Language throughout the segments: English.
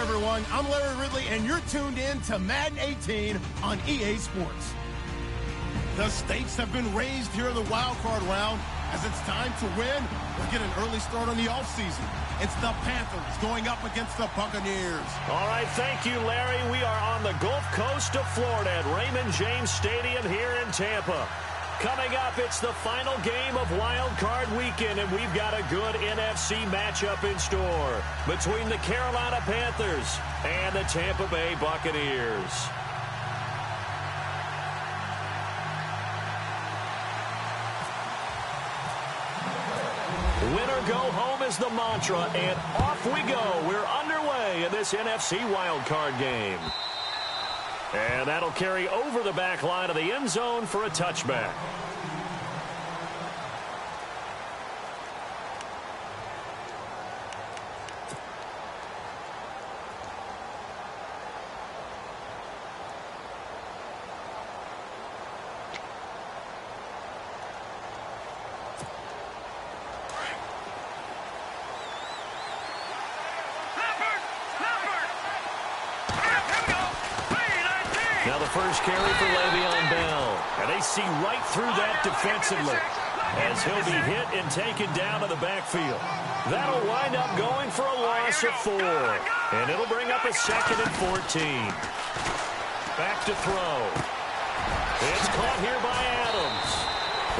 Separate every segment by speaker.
Speaker 1: everyone. I'm Larry Ridley, and you're tuned in to Madden 18 on EA Sports. The stakes have been raised here in the wildcard round as it's time to win or get an early start on the offseason. It's the Panthers going up against the Buccaneers.
Speaker 2: All right, thank you, Larry. We are on the Gulf Coast of Florida at Raymond James Stadium here in Tampa. Coming up, it's the final game of Wild Card Weekend, and we've got a good NFC matchup in store between the Carolina Panthers and the Tampa Bay Buccaneers. Winner go home is the mantra, and off we go. We're underway in this NFC Wild Card game. And that'll carry over the back line of the end zone for a touchback. Now the first carry for Le'Veon Bell. And they see right through that defensively as he'll be hit and taken down to the backfield. That'll wind up going for a loss of 4. And it'll bring up a 2nd and 14. Back to throw. It's caught here by Adams.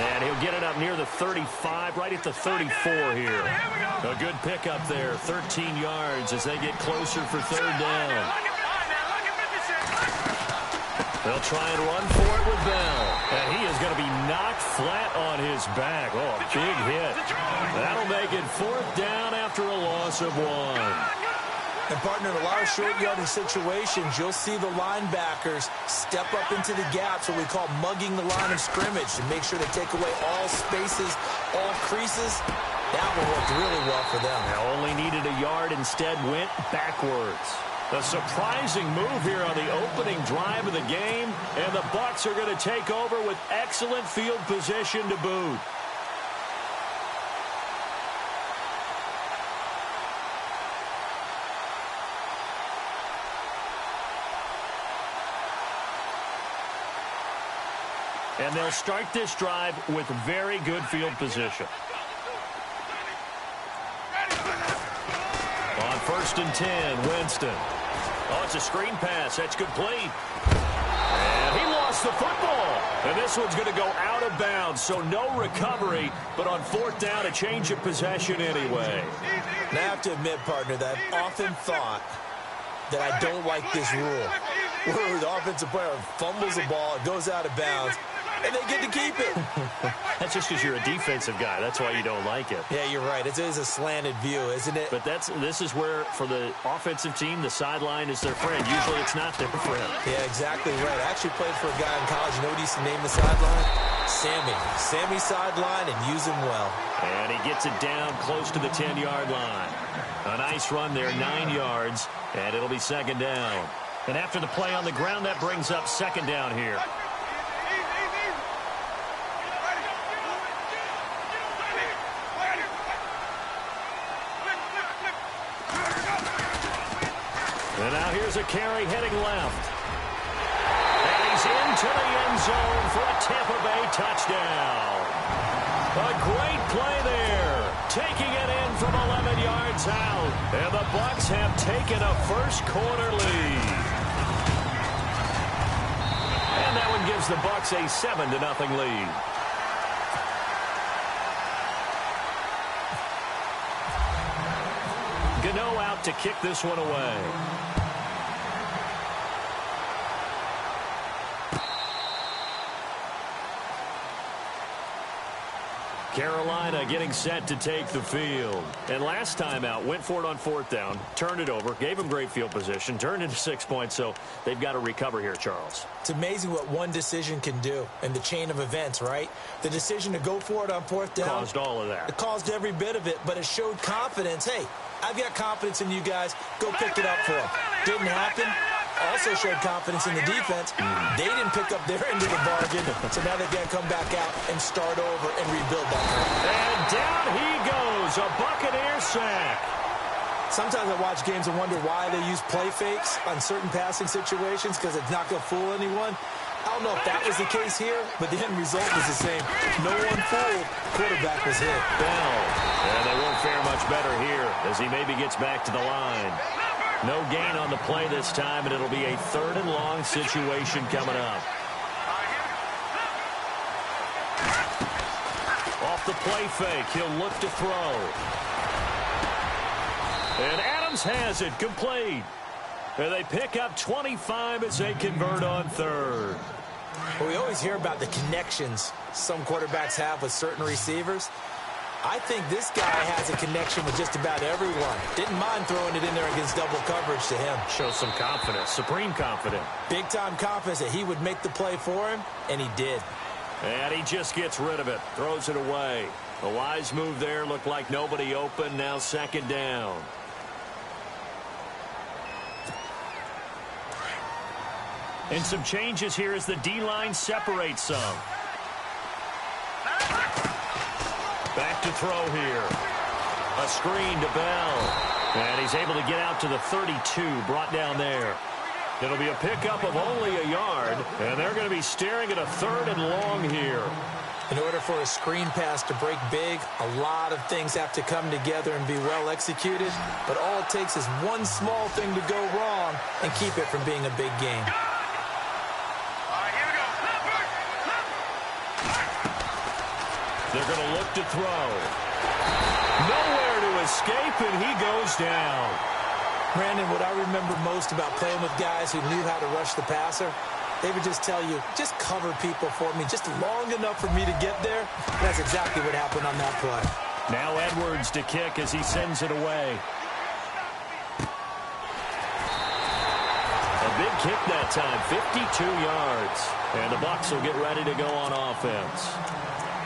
Speaker 2: And he'll get it up near the 35, right at the 34 here. A good pickup there, 13 yards as they get closer for 3rd down. They'll try and run for it with Bell. And he is going to be knocked flat on his back. Oh, a big hit. That'll make it 4th down after a loss of 1.
Speaker 3: And, partner, in a lot of short yardage situations, you'll see the linebackers step up into the gaps, what we call mugging the line of scrimmage, to make sure to take away all spaces, all creases. That one worked really well for them.
Speaker 2: Now only needed a yard, instead went backwards. A surprising move here on the opening drive of the game, and the Bucs are going to take over with excellent field position to boot. And they'll start this drive with very good field position. On 1st and 10, Winston. Oh, it's a screen pass. That's complete. And he lost the football. And this one's going to go out of bounds, so no recovery. But on 4th down, a change of possession anyway.
Speaker 3: Now, I have to admit, partner, that I've often thought that I don't like this rule, where the offensive player fumbles the ball, it goes out of bounds, and they get to keep it.
Speaker 2: That's just because you're a defensive guy. That's why you don't like it.
Speaker 3: Yeah, you're right. It is a slanted view, isn't it?
Speaker 2: But this is where, for the offensive team, the sideline is their friend. Usually it's not their friend.
Speaker 3: Yeah, exactly right. I actually played for a guy in college. You know what he used to name the sideline? Sammy. Sammy sideline, and use him well.
Speaker 2: And he gets it down close to the 10-yard line. A nice run there, 9 yards, and it'll be 2nd down. And after the play on the ground, that brings up 2nd down here. And now here's a carry heading left. And he's into the end zone for a Tampa Bay touchdown. A great play there. Taking it in from 11 yards out. And the Bucs have taken a first-quarter lead. And that one gives the Bucs a 7-0 lead. Gano out to kick this one away. Carolina getting set to take the field. And last time out, went for it on 4th down, turned it over, gave them great field position, turned into 6 points, so they've got to recover here, Charles.
Speaker 3: It's amazing what one decision can do in the chain of events, right? The decision to go for it on 4th down
Speaker 2: caused all of that.
Speaker 3: It caused every bit of it, but it showed confidence. Hey, I've got confidence in you guys. Go pick it up for them. Didn't happen. Also showed confidence in the defense. They didn't pick up their end of the bargain, so now they've got to come back out and start over and rebuild that.
Speaker 2: And down he goes, a Buccaneer sack.
Speaker 3: Sometimes I watch games and wonder why they use play fakes on certain passing situations, because it's not going to fool anyone. I don't know if that was the case here, but the end result was the same. No one fooled. Quarterback was hit.
Speaker 2: Bell. And they won't fare much better here as he maybe gets back to the line. No gain on the play this time, and it'll be a 3rd and long situation coming up. Off the play fake, he'll look to throw. And Adams has it, complete. And they pick up 25 as they convert on 3rd.
Speaker 3: Well, we always hear about the connections some quarterbacks have with certain receivers. I think this guy has a connection with just about everyone. Didn't mind throwing it in there against double coverage to him.
Speaker 2: Shows some confidence, supreme confidence.
Speaker 3: Big-time confidence that he would make the play for him, and he did.
Speaker 2: And he just gets rid of it, throws it away. A wise move there, looked like nobody open, now 2nd down. And some changes here as the D-line separates some. Back to throw here. A screen to Bell. And he's able to get out to the 32, brought down there. It'll be a pickup of only a yard, and they're going to be staring at a 3rd and long here.
Speaker 3: In order for a screen pass to break big, a lot of things have to come together and be well executed, but all it takes is one small thing to go wrong and keep it from being a big game.
Speaker 2: They're going to look to throw. Nowhere to escape, and he goes down.
Speaker 3: Brandon, what I remember most about playing with guys who knew how to rush the passer, they would just tell you, just cover people for me, just long enough for me to get there. And that's exactly what happened on that play.
Speaker 2: Now Edwards to kick as he sends it away. A big kick that time, 52 yards. And the Bucs will get ready to go on offense.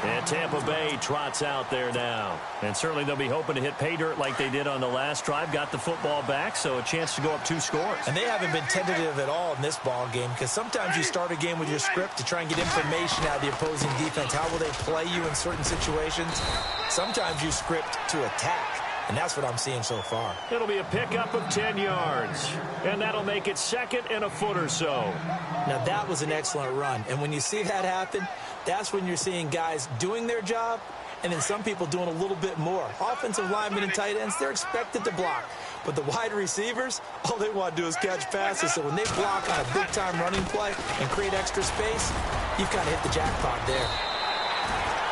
Speaker 2: And Tampa Bay trots out there now. And certainly they'll be hoping to hit pay dirt like they did on the last drive. Got the football back, so a chance to go up 2 scores.
Speaker 3: And they haven't been tentative at all in this ball game, because sometimes you start a game with your script to try and get information out of the opposing defense. How will they play you in certain situations? Sometimes you script to attack. And that's what I'm seeing so far.
Speaker 2: It'll be a pickup of 10 yards. And that'll make it 2nd and a foot or so.
Speaker 3: Now, that was an excellent run. And when you see that happen, that's when you're seeing guys doing their job and then some people doing a little bit more. Offensive linemen and tight ends, they're expected to block. But the wide receivers, all they want to do is catch passes. So when they block on a big-time running play and create extra space, you've kind of hit the jackpot there.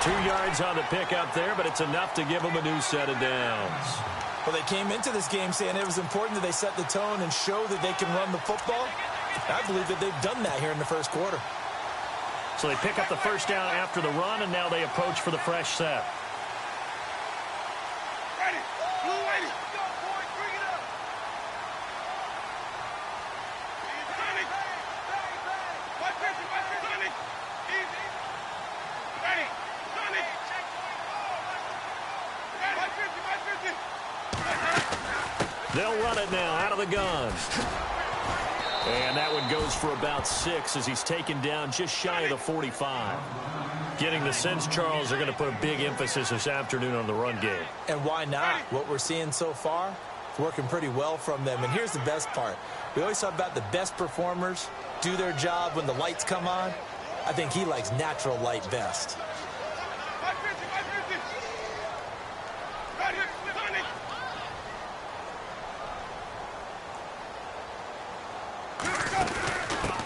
Speaker 2: 2 yards on the pickup there, but it's enough to give them a new set of downs.
Speaker 3: Well, they came into this game saying it was important that they set the tone and show that they can run the football. I believe that they've done that here in the first quarter.
Speaker 2: So they pick up the first down after the run, and now they approach for the fresh set.
Speaker 4: Ready. Blue ready. Go, boys. Bring it up. Easy. Watch this. Easy. Ready.
Speaker 2: They'll run it now out of the gun. And that one goes for about 6 as he's taken down just shy of the 45. Getting the sense, Charles, they're going to put a big emphasis this afternoon on the run game.
Speaker 3: And why not? What we're seeing so far, it's working pretty well from them. And here's the best part. We always talk about the best performers do their job when the lights come on. I think he likes natural light best.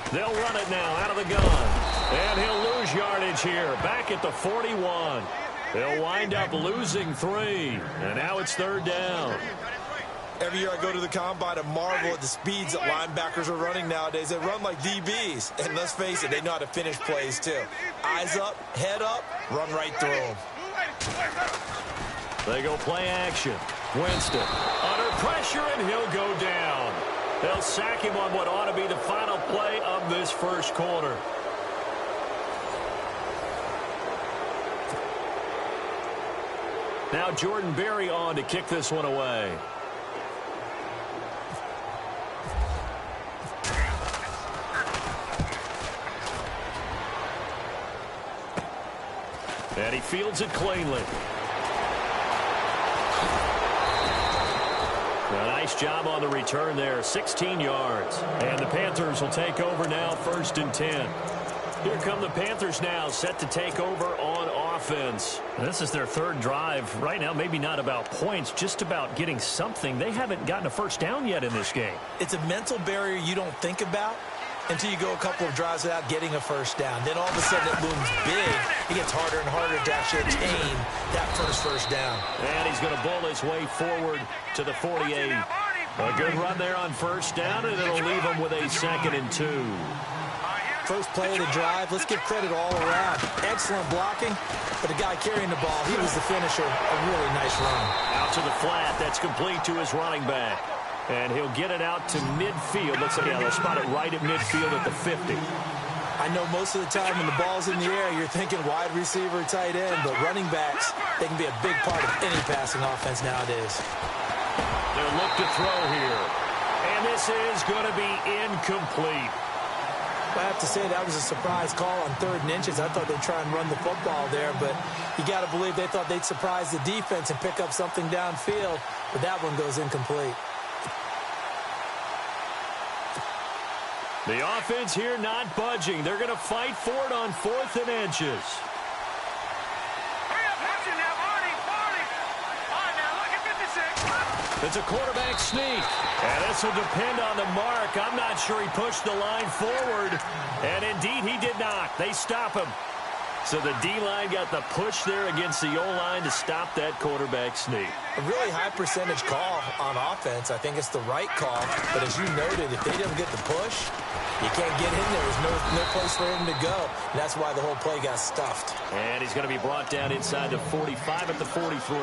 Speaker 2: They'll run it now out of the gun. And he'll lose yardage here. Back at the 41. They'll wind up losing 3. And now it's 3rd down.
Speaker 3: Every year I go to the combine and marvel at the speeds that linebackers are running nowadays. They run like DBs. And let's face it, they know how to finish plays too. Eyes up, head up, run right through them.
Speaker 2: They go play action. Winston under pressure, and he'll go down. They'll sack him on what ought to be the final play of this first quarter. Now Jordan Berry on to kick this one away. And he fields it cleanly. A nice job on the return there, 16 yards. And the Panthers will take over now, 1st and 10. Here come the Panthers now, set to take over on offense. This is their 3rd drive. Right now, maybe not about points, just about getting something. They haven't gotten a first down yet in this game.
Speaker 3: It's a mental barrier you don't think about until you go a couple of drives without getting a first down. Then all of a sudden it looms big. It gets harder and harder to actually attain that first down.
Speaker 2: And he's going to bull his way forward to the 48. A good run there on first down, and it'll leave him with a 2nd and 2.
Speaker 3: First play of the drive. Let's give credit all around. Excellent blocking, but the guy carrying the ball, he was the finisher. A really nice run.
Speaker 2: Out to the flat. That's complete to his running back. And he'll get it out to midfield. They'll spot it right at midfield at the 50.
Speaker 3: I know most of the time when the ball's in the air, you're thinking wide receiver, tight end, but running backs, they can be a big part of any passing offense nowadays.
Speaker 2: They'll look to throw here. And this is going to be incomplete.
Speaker 3: I have to say that was a surprise call on 3rd and inches. I thought they'd try and run the football there, but you got to believe they thought they'd surprise the defense and pick up something downfield, but that one goes incomplete.
Speaker 2: The offense here not budging. They're going to fight for it on 4th and inches. It's a quarterback sneak. And this will depend on the mark. I'm not sure he pushed the line forward. And indeed, he did not. They stop him. So the D-line got the push there against the O-line to stop that quarterback sneak.
Speaker 3: A really high percentage call on offense. I think it's the right call. But as you noted, if they didn't get the push, you can't get in there. There's no place for him to go. And that's why the whole play got stuffed.
Speaker 2: And he's going to be brought down inside the 45 at the 43.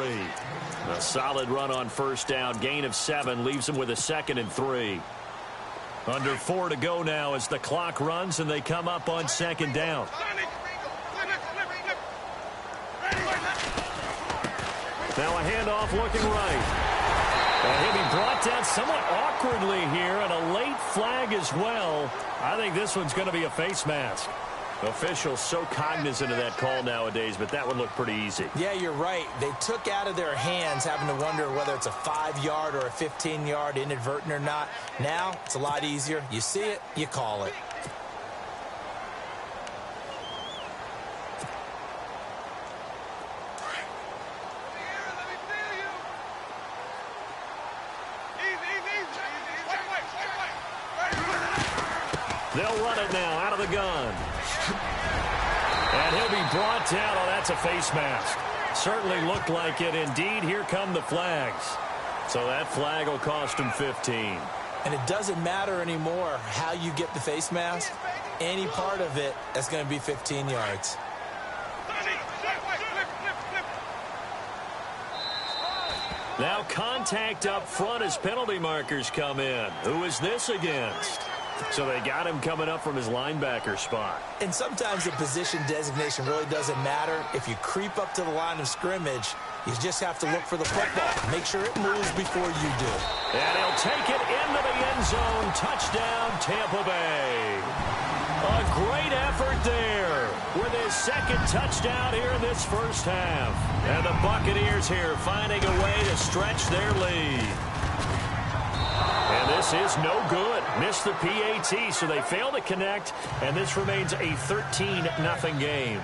Speaker 2: A solid run on first down. Gain of 7 leaves him with a 2nd and 3. Under 4 to go now as the clock runs and they come up on 2nd down. Now a handoff looking right. And he'll be brought down somewhat awkwardly here, and a late flag as well. I think this one's going to be a face mask. Officials so cognizant of that call nowadays, but that would look pretty easy.
Speaker 3: Yeah, you're right. They took out of their hands having to wonder whether it's a 5-yard or a 15-yard inadvertent or not. Now, it's a lot easier. You see it, you call it.
Speaker 2: They'll run it now out of the gun. And he'll be brought down. Oh, that's a face mask. Certainly looked like it. Indeed, here come the flags. So that flag will cost him 15.
Speaker 3: And it doesn't matter anymore how you get the face mask. Any part of it, that's going to be 15 yards.
Speaker 2: Now contact up front as penalty markers come in. Who is this against? So they got him coming up from his linebacker spot.
Speaker 3: And sometimes the position designation really doesn't matter. If you creep up to the line of scrimmage, you just have to look for the football. Make sure it moves before you do.
Speaker 2: And he'll take it into the end zone. Touchdown, Tampa Bay. A great effort there with his second touchdown here in this first half. And the Buccaneers here finding a way to stretch their lead. And this is no good. Missed the PAT, so they fail to connect, and this remains a 13-0 game.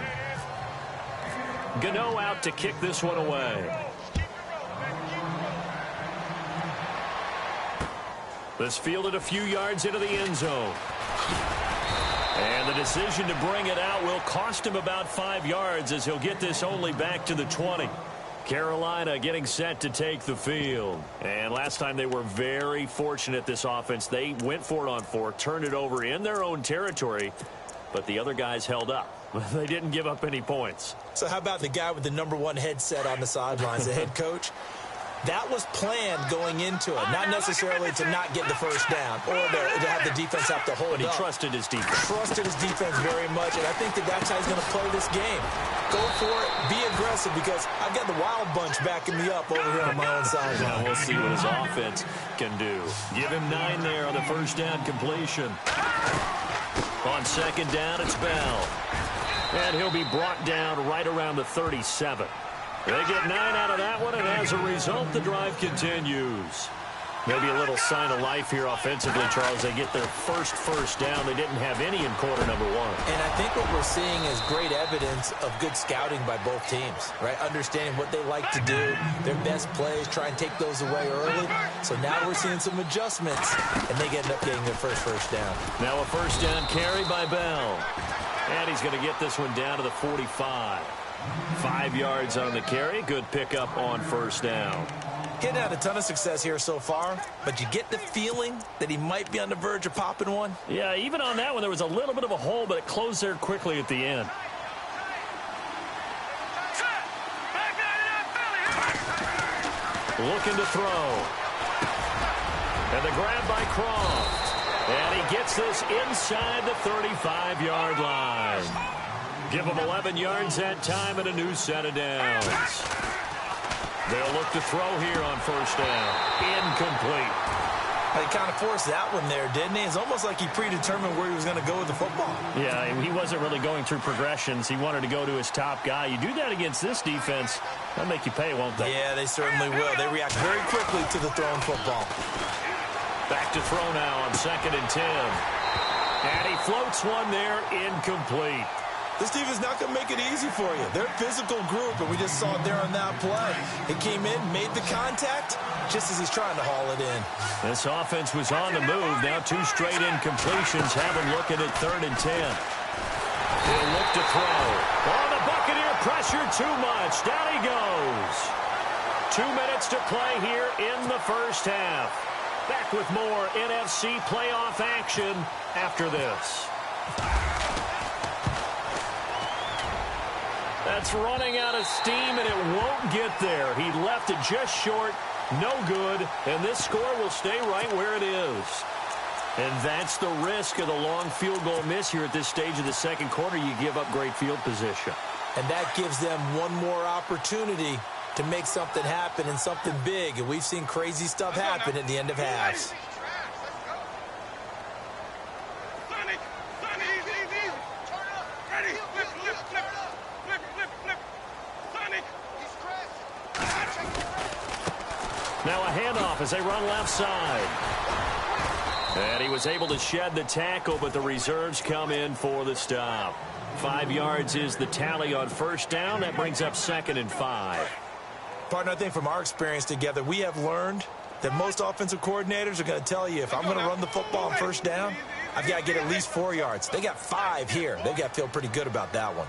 Speaker 2: Gano out to kick this one away. This fielded a few yards into the end zone. And the decision to bring it out will cost him about 5 yards as he'll get this only back to the 20. Carolina getting set to take the field. And last time they were very fortunate, this offense. They went for it on 4, turned it over in their own territory, but the other guys held up. They didn't give up any points.
Speaker 3: So how about the guy with the #1 headset on the sidelines, the head coach? That was planned going into it, not necessarily to not get the first down or to have the defense have to hold
Speaker 2: But he
Speaker 3: up.
Speaker 2: trusted his defense.
Speaker 3: Trusted his defense very much, and I think that's how he's going to play this game. Go for it, be aggressive, because I've got the wild bunch backing me up over here on my own sideline.
Speaker 2: Now we'll see what his offense can do. Give him 9 there on the first down completion. On second down, it's Bell. And he'll be brought down right around the 37. They get 9 out of that one, and as a result, the drive continues. Maybe a little sign of life here offensively, Charles. They get their first down. They didn't have any in quarter #1.
Speaker 3: And I think what we're seeing is great evidence of good scouting by both teams, right? Understanding what they like to do, their best plays, try and take those away early. So now we're seeing some adjustments, and they end up getting their first down.
Speaker 2: Now a first down carry by Bell. And he's going to get this one down to the 45. 5 yards on the carry. Good pickup on first down.
Speaker 3: Getting had a ton of success here so far, but you get the feeling that he might be on the verge of popping one.
Speaker 2: Yeah, even on that one, there was a little bit of a hole, but it closed there quickly at the end. Looking to throw. And the grab by Croft. And he gets this inside the 35-yard line. Give him 11 yards that time and a new set of downs. They'll look to throw here on first down. Incomplete.
Speaker 3: He kind of forced that one there, didn't he? It's almost like he predetermined where he was going to go with the football.
Speaker 2: Yeah, he wasn't really going through progressions. He wanted to go to his top guy. You do that against this defense, they'll make you pay, won't they?
Speaker 3: Yeah, they certainly will. They react very quickly to the thrown football.
Speaker 2: Back to throw now on 2nd and 10. And he floats one there, incomplete.
Speaker 3: This defense is not going to make it easy for you. They're a physical group, and we just saw it there on that play. He came in, made the contact, just as he's trying to haul it in.
Speaker 2: This offense was on the move. Now 2 straight incompletions have him looking at 3rd and 10. He'll look to throw. Oh, the Buccaneer pressure too much. Down he goes. 2 minutes to play here in the first half. Back with more NFC playoff action after this. That's running out of steam, and it won't get there. He left it just short, no good, and this score will stay right where it is. And that's the risk of the long field goal miss here at this stage of the second quarter. You give up great field position.
Speaker 3: And that gives them one more opportunity to make something happen and something big. And we've seen crazy stuff happen at the end of halves.
Speaker 2: Now a handoff as they run left side. And he was able to shed the tackle, but the reserves come in for the stop. 5 yards is the tally on first down. That brings up 2nd and 5.
Speaker 3: Partner, I think from our experience together, we have learned that most offensive coordinators are going to tell you, if I'm going to run the football on first down, I've got to get at least 4 yards. They got 5 here. They've got to feel pretty good about that one.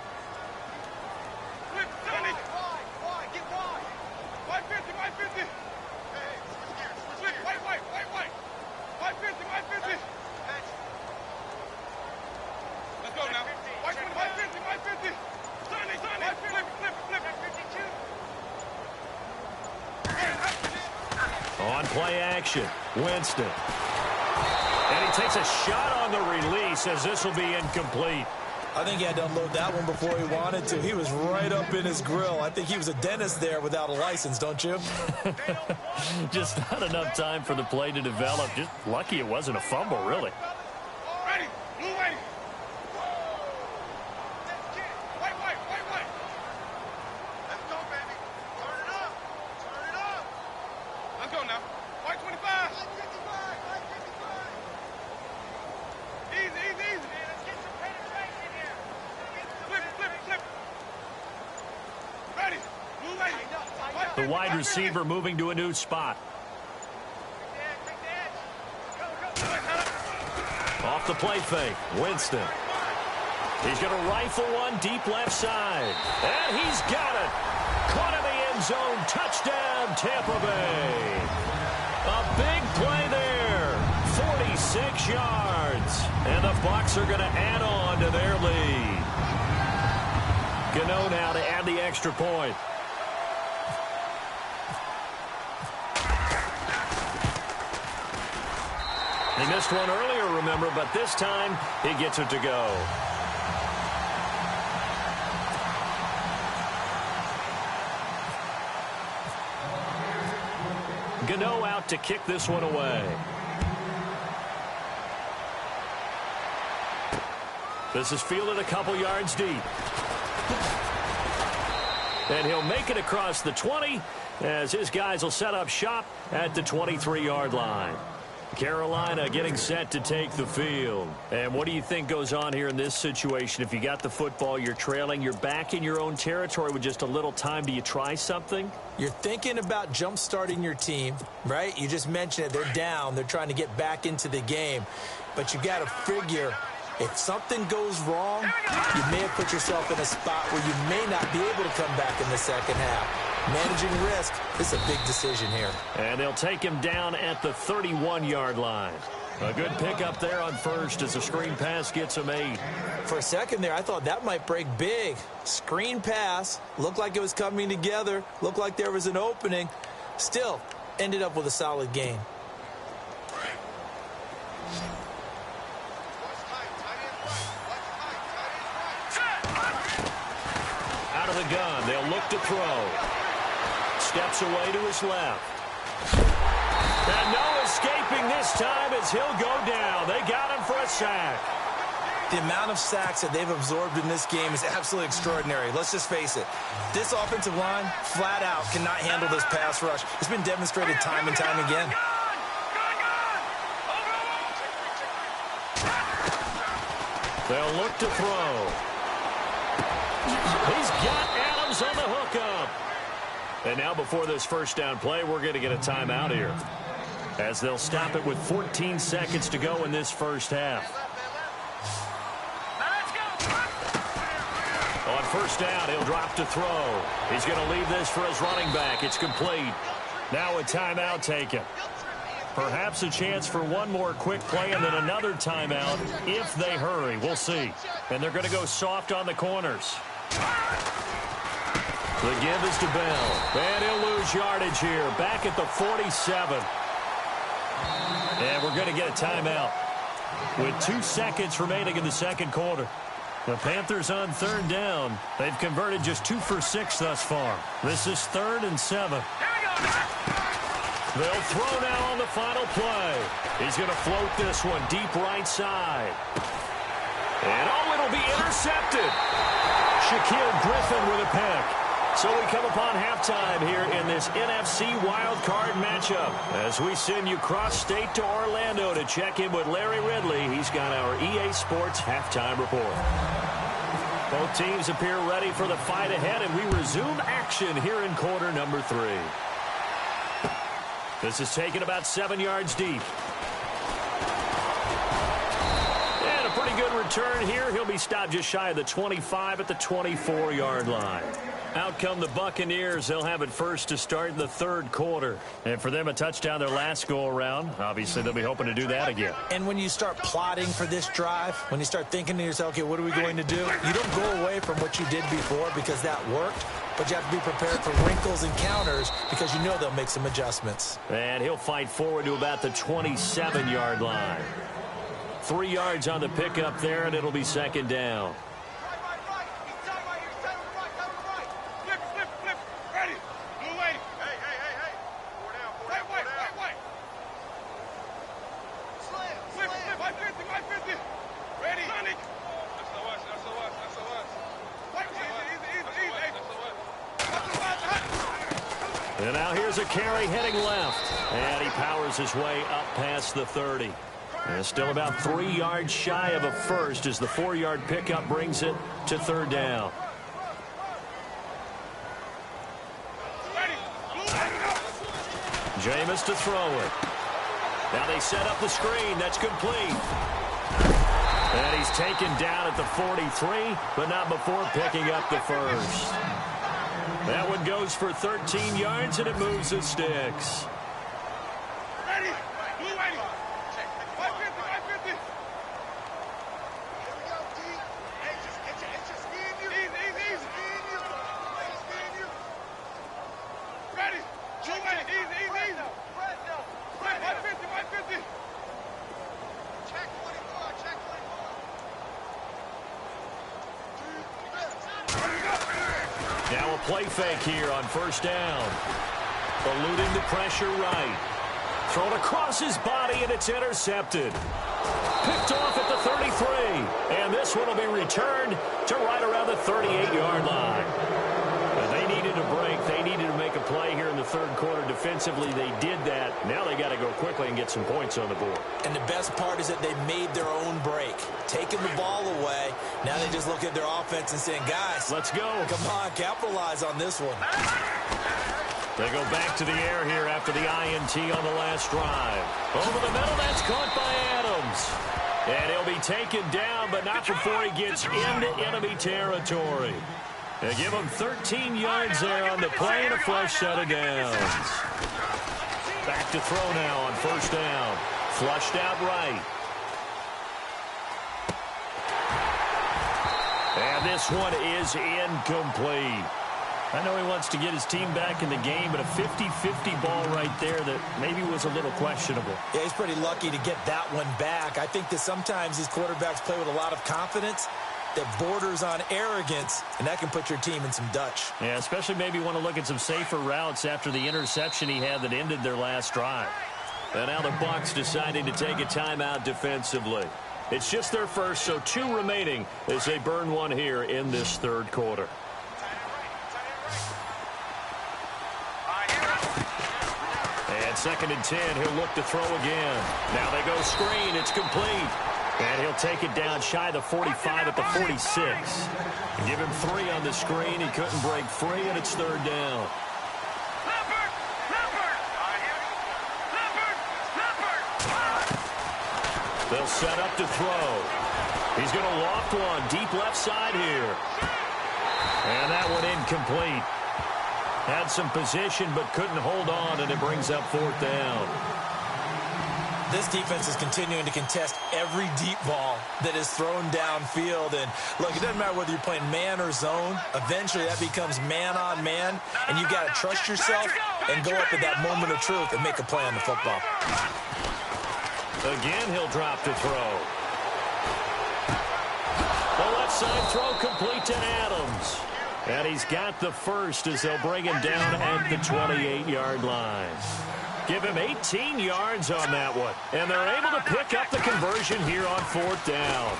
Speaker 2: On play action, Winston. And he takes a shot on the release as this will be incomplete.
Speaker 3: I think he had to unload that one before he wanted to. He was right up in his grill. I think he was a dentist there without a license, don't you?
Speaker 2: Just not enough time for the play to develop. Just lucky it wasn't a fumble, really.
Speaker 4: Ready, blue ready. Let's go, baby. Turn it up. Turn it up. Let's go now. White 25. Easy, easy, easy. Let's get some penetration here. Flip, flip, flip. Ready, blue ready.
Speaker 2: The wide receiver moving to a new spot. Off the play fake, Winston. He's going to rifle one deep left side. And he's got it. Caught in the end zone. Touchdown, Tampa Bay. A big play there. 46 yards. And the Bucs are going to add on to their lead. Gano now to add the extra point. He missed one earlier, remember, but this time he gets it to go. Gano out to kick this one away. This is fielded a couple yards deep. And he'll make it across the 20 as his guys will set up shop at the 23-yard line. Carolina getting set to take the field. And what do you think goes on here in this situation? If you got the football, you're trailing, you're back in your own territory with just a little time. Do you try something?
Speaker 3: You're thinking about jump-starting your team, right? You just mentioned it. They're down. They're trying to get back into the game. But you got to figure, if something goes wrong, you may have put yourself in a spot where you may not be able to come back in the second half. Managing risk, this is a big decision here.
Speaker 2: And they'll take him down at the 31-yard line. A good pickup there on first as the screen pass gets him 8.
Speaker 3: For a second there, I thought that might break big. Screen pass, looked like it was coming together, looked like there was an opening. Still, ended up with a solid gain.
Speaker 2: Out of the gun, they'll look to throw. Steps away to his left. And no escaping this time as he'll go down. They got him for a sack.
Speaker 3: The amount of sacks that they've absorbed in this game is absolutely extraordinary. Let's just face it. This offensive line, flat out, cannot handle this pass rush. It's been demonstrated time and time again.
Speaker 2: They'll look to throw. He's got Adams on the hookup. And now before this first down play, we're going to get a timeout here, as they'll stop it with 14 seconds to go in this first half. On first down, he'll drop to throw. He's going to leave this for his running back. It's complete. Now a timeout taken. Perhaps a chance for one more quick play and then another timeout if they hurry. We'll see. And they're going to go soft on the corners. The give is to Bell. And he'll lose yardage here. Back at the 47. And we're going to get a timeout with 2 seconds remaining in the second quarter. The Panthers on third down. They've converted just 2 for 6 thus far. This is 3rd and 7. They'll throw now on the final play. He's going to float this one deep right side. And it'll be intercepted. Shaquille Griffin with a pick. So we come upon halftime here in this NFC wildcard matchup as we send you cross-state to Orlando to check in with Larry Ridley. He's got our EA Sports halftime report. Both teams appear ready for the fight ahead, and we resume action here in quarter number 3. This is taken about 7 yards deep. And a pretty good return here. He'll be stopped just shy of the 25 at the 24-yard line. Out come the Buccaneers. They'll have it first to start the 3rd quarter. And for them, a touchdown their last go-around. Obviously, they'll be hoping to do that again.
Speaker 3: And when you start plotting for this drive, when you start thinking to yourself, okay, what are we going to do? You don't go away from what you did before because that worked. But you have to be prepared for wrinkles and counters because you know they'll make some adjustments.
Speaker 2: And he'll fight forward to about the 27-yard line. 3 yards on the pickup there, and it'll be 2nd down. And now here's a carry heading left. And he powers his way up past the 30. And still about 3 yards shy of a first as the 4-yard pickup brings it to 3rd down. Jameis to throw it. Now they set up the screen. That's complete. And he's taken down at the 43, but not before picking up the first. That one goes for 13 yards, and it moves the sticks.
Speaker 4: Ready? Blue ready. 550. Here we go, D. Hey, it's just me and you. Easy. Ready? Blue ready. Easy. Fred, 550. Check 24.
Speaker 2: Now a play fake here on 1st down. Eluding the pressure right. Thrown across his body, and it's intercepted. Picked off at the 33. And this one will be returned to right around the 38-yard line. They needed a break. They needed to make a play here in the 3rd quarter. Defensively, they did that. Now they got to go quickly and get some points on the board.
Speaker 3: And the best part is that they made their own break. Taking the ball away. Now they just look at their offense and saying, guys,
Speaker 2: let's go.
Speaker 3: Come on, capitalize on this one.
Speaker 2: They go back to the air here after the INT on the last drive. Over the middle, that's caught by Adams. And he'll be taken down, but not before he gets into enemy territory. They give him 13 yards there on the play and a fresh set of downs. Back to throw now on 1st down. Flushed out right. And this one is incomplete. I know he wants to get his team back in the game, but a 50-50 ball right there that maybe was a little questionable.
Speaker 3: Yeah, he's pretty lucky to get that one back. I think that sometimes these quarterbacks play with a lot of confidence that borders on arrogance, and that can put your team in some Dutch.
Speaker 2: Yeah, especially maybe want to look at some safer routes after the interception he had that ended their last drive. And now the Bucs deciding to take a timeout defensively. It's just their first, so 2 remaining as they burn one here in this 3rd quarter. And 2nd and 10, he'll look to throw again. Now they go screen, it's complete. And he'll take it down shy of the 45 at the 46. Give him 3 on the screen. He couldn't break free, and it's 3rd down. They'll set up to throw. He's going to loft one deep left side here. And that one incomplete. Had some position but couldn't hold on, and it brings up 4th down.
Speaker 3: This defense is continuing to contest every deep ball that is thrown downfield. And, look, it doesn't matter whether you're playing man or zone. Eventually, that becomes man-on-man, and you've got to trust yourself and go up at that moment of truth and make a play on the football.
Speaker 2: Again, he'll drop to throw. Well, let's Outside throw complete to Adams. And he's got the first as they'll bring him down at the 28-yard line. Give him 18 yards on that one. And they're able to pick up the conversion here on 4th down.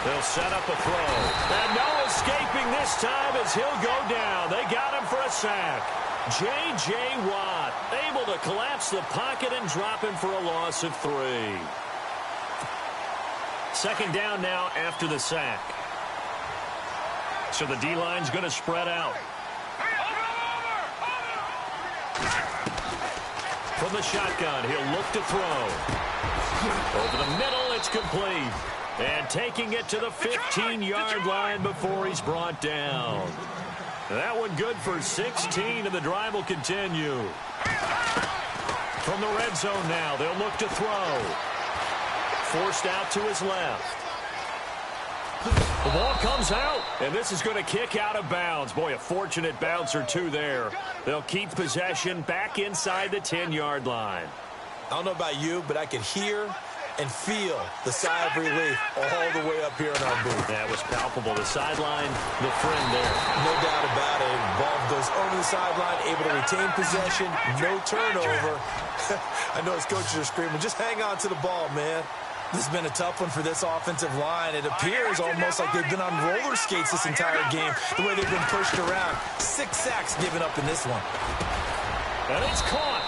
Speaker 2: They'll set up a throw. And no escaping this time as he'll go down. They got him for a sack. J.J. Watt able to collapse the pocket and drop him for a loss of 3. 2nd down now after the sack. So the D-line's going to spread out. From the shotgun, he'll look to throw. Over the middle, it's complete. And taking it to the 15-yard line before he's brought down. That one good for 16, and the drive will continue. From the red zone now, they'll look to throw. Forced out to his left. The ball comes out, and this is going to kick out of bounds. Boy, a fortunate bounce or two there. They'll keep possession back inside the 10-yard line.
Speaker 3: I don't know about you, but I could hear and feel the sigh of relief all the way up here in our booth.
Speaker 2: That was palpable. The sideline, the friend there.
Speaker 3: No doubt about it. Ball goes over the sideline, able to retain possession, no turnover. I know his coaches are screaming, just hang on to the ball, man. This has been a tough one for this offensive line. It appears almost like they've been on roller skates this entire game, the way they've been pushed around. 6 sacks given up in this one.
Speaker 2: And it's caught.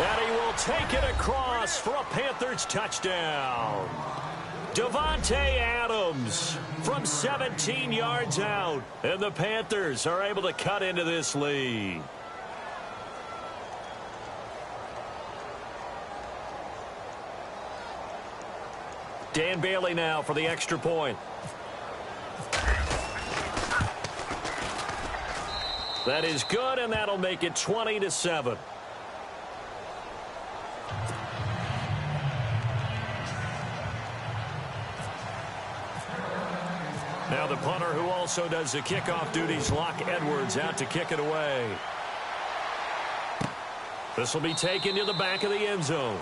Speaker 2: And he will take it across for a Panthers touchdown. Davante Adams from 17 yards out. And the Panthers are able to cut into this lead. Dan Bailey now for the extra point. That is good, and that'll make it 20-7. Now the punter who also does the kickoff duties, Locke Edwards, out to kick it away. This will be taken to the back of the end zone.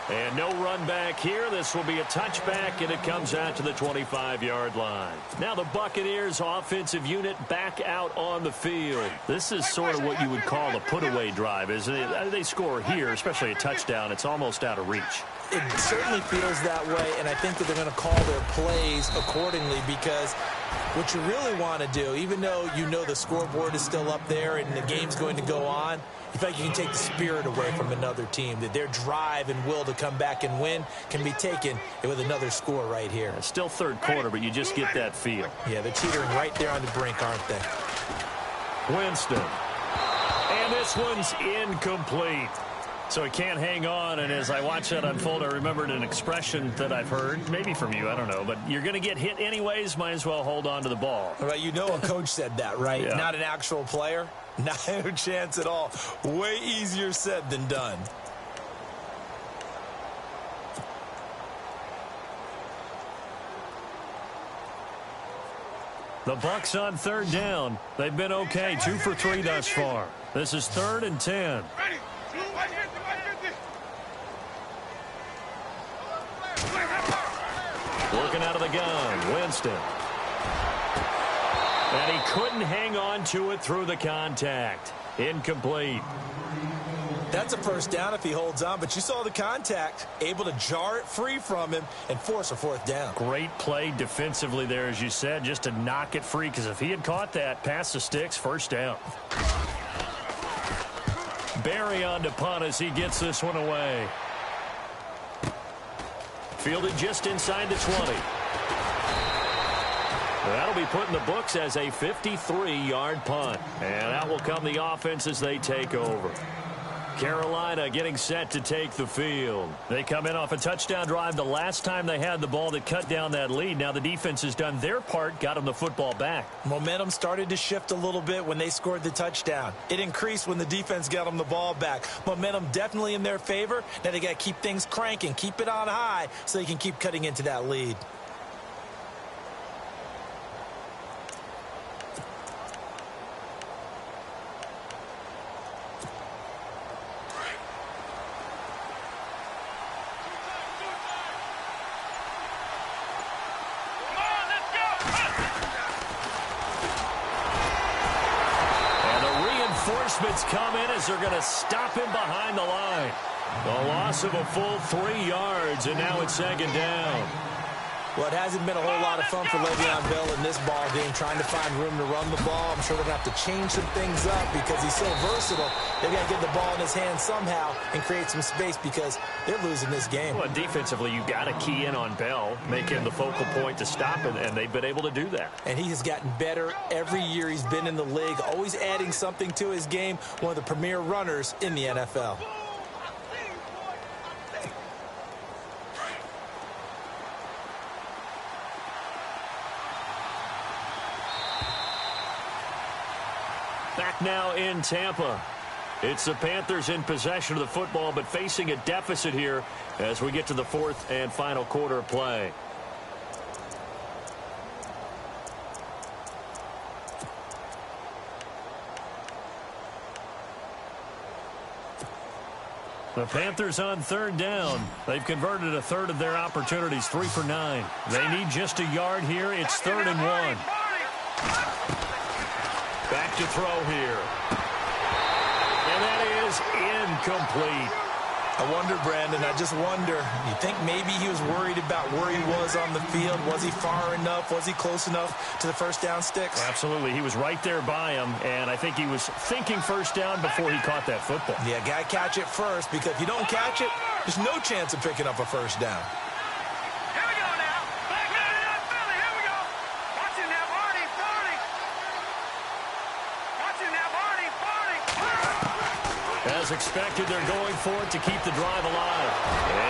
Speaker 2: And no run back here. This will be a touchback, and it comes out to the 25-yard line. Now the Buccaneers offensive unit back out on the field. This is sort of what you would call a put-away drive, isn't it? They score here, especially a touchdown. It's almost out of reach.
Speaker 3: It certainly feels that way, and I think that they're going to call their plays accordingly, because what you really want to do, even though you know the scoreboard is still up there and the game's going to go on, you feel like you can take the spirit away from another team, that their drive and will to come back and win can be taken with another score right here.
Speaker 2: It's still third quarter, but you just get that feel.
Speaker 3: Yeah, they're teetering right there on the brink, aren't they?
Speaker 2: Winston. And this one's incomplete. So he can't hang on, and as I watch that unfold, I remembered an expression that I've heard, maybe from you, I don't know, but you're going to get hit anyways, might as well hold on to the ball.
Speaker 3: Right, you know a coach said that, right?
Speaker 2: Yeah. Not
Speaker 3: an actual player? Not a chance at all. Way easier said than done.
Speaker 2: The Bucs on 3rd down. They've been okay, 2 for 3 thus far. This is 3rd and 10. Working out of the gun, Winston. And he couldn't hang on to it through the contact. Incomplete.
Speaker 3: That's a first down if he holds on, but you saw the contact. Able to jar it free from him and force a 4th down.
Speaker 2: Great play defensively there, as you said, just to knock it free, because if he had caught that, past the sticks, 1st down. Barry on to punt as he gets this one away. Fielded just inside the 20. That'll be put in the books as a 53-yard punt. And out will come the offense as they take over. Carolina getting set to take the field. They come in off a touchdown drive the last time they had the ball that cut down that lead. Now the defense has done their part, got them the football back.
Speaker 3: Momentum started to shift a little bit when they scored the touchdown. It increased when the defense got them the ball back. Momentum definitely in their favor. Now they got to keep things cranking, keep it on high so they can keep cutting into that lead.
Speaker 2: Reinforcements come in as they're going to stop him behind the line. A loss of a full 3 yards, and now it's second down.
Speaker 3: Well, it hasn't been a whole lot of fun for Le'Veon Bell in this ball game, trying to find room to run the ball. I'm sure they're going to have to change some things up because he's so versatile. They've got to get the ball in his hands somehow and create some space because they're losing this game.
Speaker 2: Well, defensively, you've got to key in on Bell, make him the focal point to stop him, and they've been able to do that.
Speaker 3: And he has gotten better every year he's been in the league, always adding something to his game, one of the premier runners in the NFL.
Speaker 2: Back now in Tampa. It's the Panthers in possession of the football, but facing a deficit here as we get to the fourth and final quarter of play. The Panthers on third down. They've converted a third of their opportunities, 3 for 9. They need just a yard here. It's 3rd and 1. Back to throw here. And that is incomplete.
Speaker 3: I wonder, Brandon, I just wonder, you think maybe he was worried about where he was on the field? Was he far enough? Was he close enough to the first down sticks?
Speaker 2: Absolutely. He was right there by him, and I think he was thinking first down before he caught that football.
Speaker 3: Yeah, got to catch it first, because if you don't catch it, there's no chance of picking up a first down.
Speaker 2: As expected, they're going for it to keep the drive alive.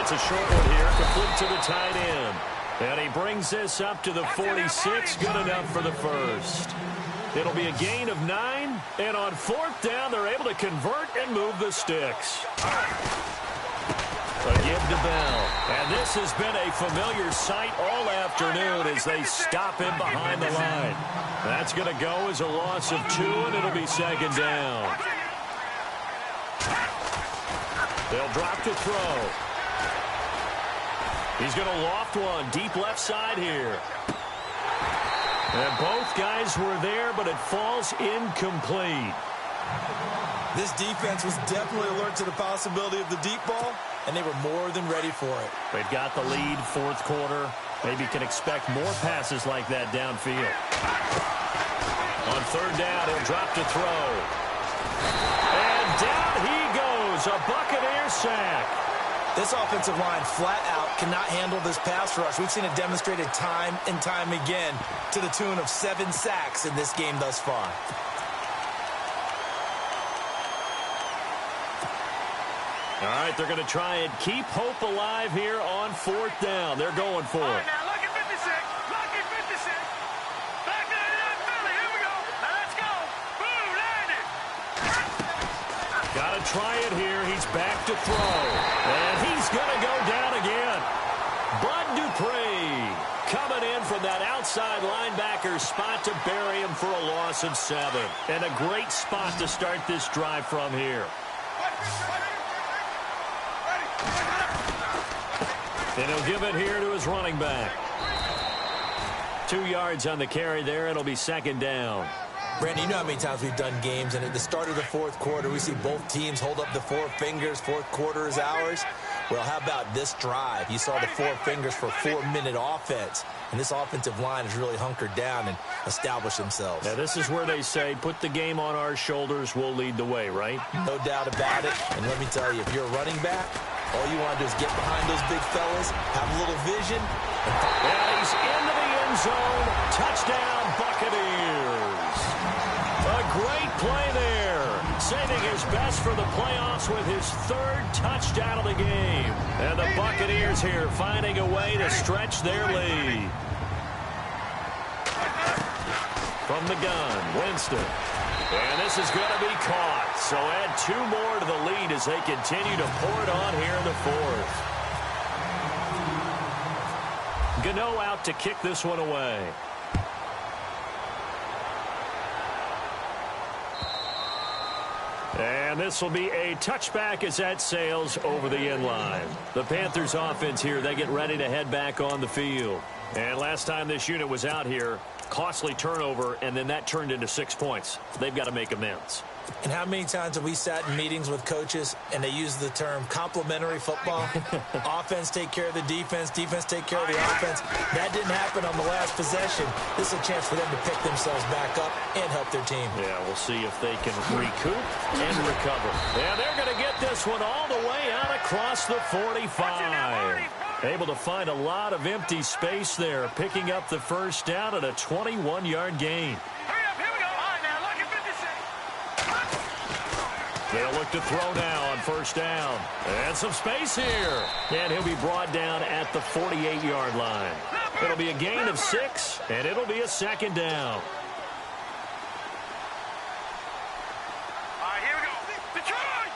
Speaker 2: It's a short one here, complete to the tight end. And he brings this up to the 46, good enough for the first. It'll be a gain of 9, and on 4th down, they're able to convert and move the sticks. A give to Bell. And this has been a familiar sight all afternoon as they stop him behind the line. That's going to go as a loss of 2, and it'll be second down. They'll drop to throw. He's going to loft one deep left side here. And both guys were there, but it falls incomplete.
Speaker 3: This defense was definitely alert to the possibility of the deep ball, and they were more than ready for it.
Speaker 2: They've got the lead, 4th quarter. Maybe can expect more passes like that downfield. On 3rd down, he'll drop to throw. And down he goes, a Buccaneer sack.
Speaker 3: This offensive line flat out cannot handle this pass rush. We've seen it demonstrated time and time again to the tune of 7 sacks in this game thus far.
Speaker 2: All right, they're going to try and keep hope alive here on 4th down. They're going for it.
Speaker 4: Now look at 56. Look at 56. Back to the Philly. Here we go. Now let's go. Boom, landed.
Speaker 2: Got to try it here. He's back to throw. And he's going to go down again. Bud Dupree coming in from that outside linebacker spot to bury him for a loss of 7. And a great spot to start this drive from here. And he'll give it here to his running back. 2 yards on the carry there. It'll be second down.
Speaker 3: Brandon, you know how many times we've done games, and at the start of the 4th quarter, we see both teams hold up the 4 fingers. 4th quarter is ours. Well, how about this drive? You saw the 4 fingers for 4-minute offense, and this offensive line has really hunkered down and established themselves.
Speaker 2: Now, this is where they say, put the game on our shoulders, we'll lead the way, right?
Speaker 3: No doubt about it. And let me tell you, if you're a running back, all you want to do is get behind those big fellas, have a little vision.
Speaker 2: And he's into the end zone. Touchdown, Buccaneers. A great play there. Saving his best for the playoffs with his 3rd touchdown of the game. And the Buccaneers here finding a way to stretch their lead. From the gun, Winston. And this is going to be caught. So add 2 more to the lead as they continue to pour it on here in the 4th. Gano out to kick this one away. And this will be a touchback as that sails over the end line. The Panthers offense here, they get ready to head back on the field. And last time this unit was out here, costly turnover, and then that turned into 6 points. They've got to make amends.
Speaker 3: And how many times have we sat in meetings with coaches and they use the term complementary football? Offense take care of the defense, defense take care of the offense. That didn't happen on the last possession. This is a chance for them to pick themselves back up and help their team.
Speaker 2: Yeah, we'll see if they can recoup and recover. Yeah, they're going to get this one all the way out across the 45. Able to find a lot of empty space there, picking up the first down at a 21-yard gain. They'll look to throw now on first down. And some space here. And he'll be brought down at the 48-yard line. It'll be a gain of 6, and it'll be a second down.
Speaker 4: All right, here we go. Detroit!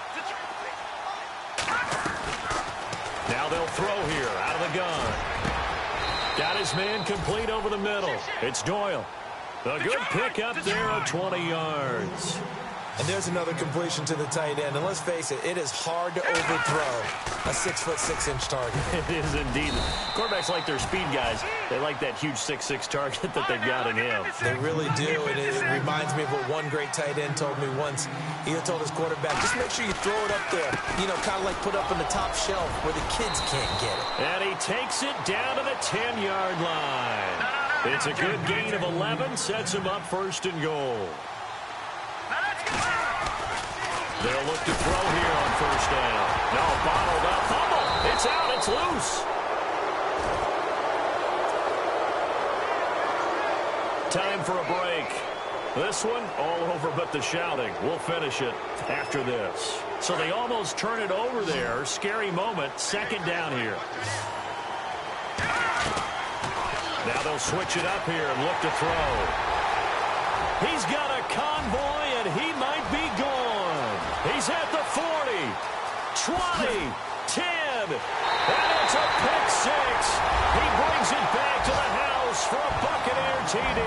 Speaker 2: Now they'll throw here out of the gun. Got his man complete over the middle. It's Doyle. A good pickup there of 20 yards.
Speaker 3: And there's another completion to the tight end. And let's face it, it is hard to overthrow a 6'6" target.
Speaker 2: It is indeed. Quarterbacks like their speed guys. They like that huge 6'6" target that they've got in him.
Speaker 3: They really do. And it reminds me of what one great tight end told me once. He told his quarterback, just make sure you throw it up there. You know, kind of like put up on the top shelf where the kids can't get it.
Speaker 2: And he takes it down to the 10-yard line. It's a good gain of 11. Sets him up first and goal. They'll look to throw here on first down. No, bottled up. Fumble. It's out. It's loose. Time for a break. This one, all over but the shouting. We'll finish it after this. So they almost turn it over there. Scary moment. Second down here. Now they'll switch it up here and look to throw. He's got a convoy, and he might be gone. He's at the 40, 20, 10, and it's a pick 6. He brings it back to the house for a Buccaneer TD.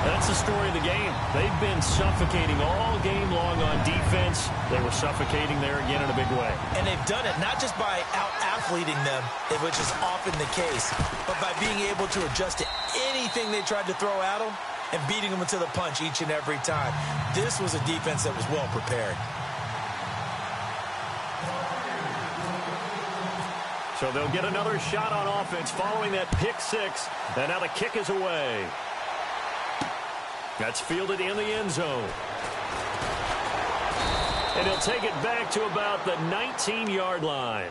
Speaker 2: That's the story of the game. They've been suffocating all game long on defense. They were suffocating there again in a big way.
Speaker 3: And they've done it not just by out-athleting them, which is often the case, but by being able to adjust to anything they tried to throw at them and beating them into the punch each and every time. This was a defense that was well prepared.
Speaker 2: So they'll get another shot on offense following that pick 6. And now the kick is away. That's fielded in the end zone. And he'll take it back to about the 19-yard line.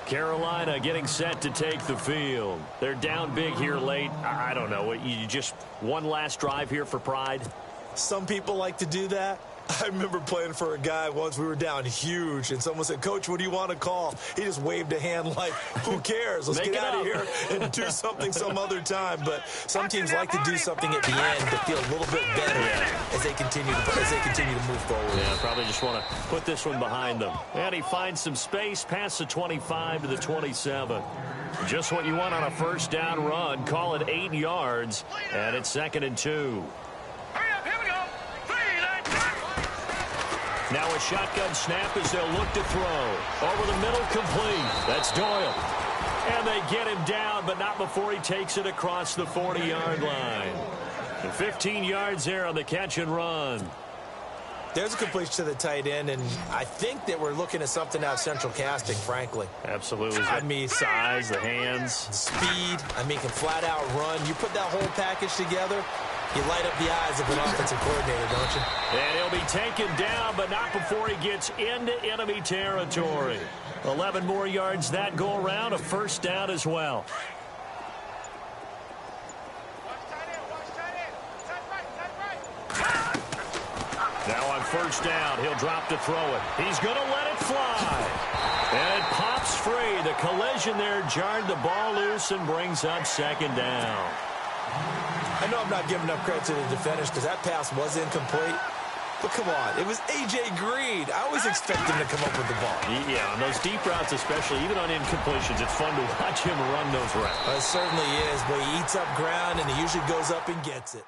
Speaker 2: Carolina getting set to take the field. They're down big here late. I don't know. You just one last drive here for pride?
Speaker 3: Some people like to do that. I remember playing for a guy once. We were down huge, and someone said, Coach, what do you want to call? He just waved a hand like, who cares? Let's get out of here and do something some other time. But some teams like to do something at the end to feel a little bit better as they continue to move forward.
Speaker 2: Yeah, probably just want to put this one behind them. And he finds some space past the 25 to the 27. Just what you want on a first down run. Call it 8 yards, and it's 2nd and 2. Now a shotgun snap as they'll look to throw. Over the middle, complete. That's Doyle. And they get him down, but not before he takes it across the 40-yard line. And 15 yards there on the catch and run.
Speaker 3: There's a completion to the tight end, and I think that we're looking at something out of central casting, frankly.
Speaker 2: Absolutely.
Speaker 3: I mean,
Speaker 2: size, the hands.
Speaker 3: Speed. I mean, can flat out run. You put that whole package together, you light up the eyes of an offensive coordinator, don't you?
Speaker 2: And he'll be taken down, but not before he gets into enemy territory. 11 more yards that go around, a first down as well. Now on first down, he'll drop to throw it. He's going to let it fly. And it pops free. The collision there jarred the ball loose and brings up second down.
Speaker 3: I know I'm not giving enough credit to the defenders because that pass was incomplete. But come on, it was A.J. Green. I always expect him to come up with the ball.
Speaker 2: Yeah, on those deep routes especially, even on incompletions, it's fun to watch him run those routes.
Speaker 3: It certainly is, but he eats up ground and he usually goes up and gets it.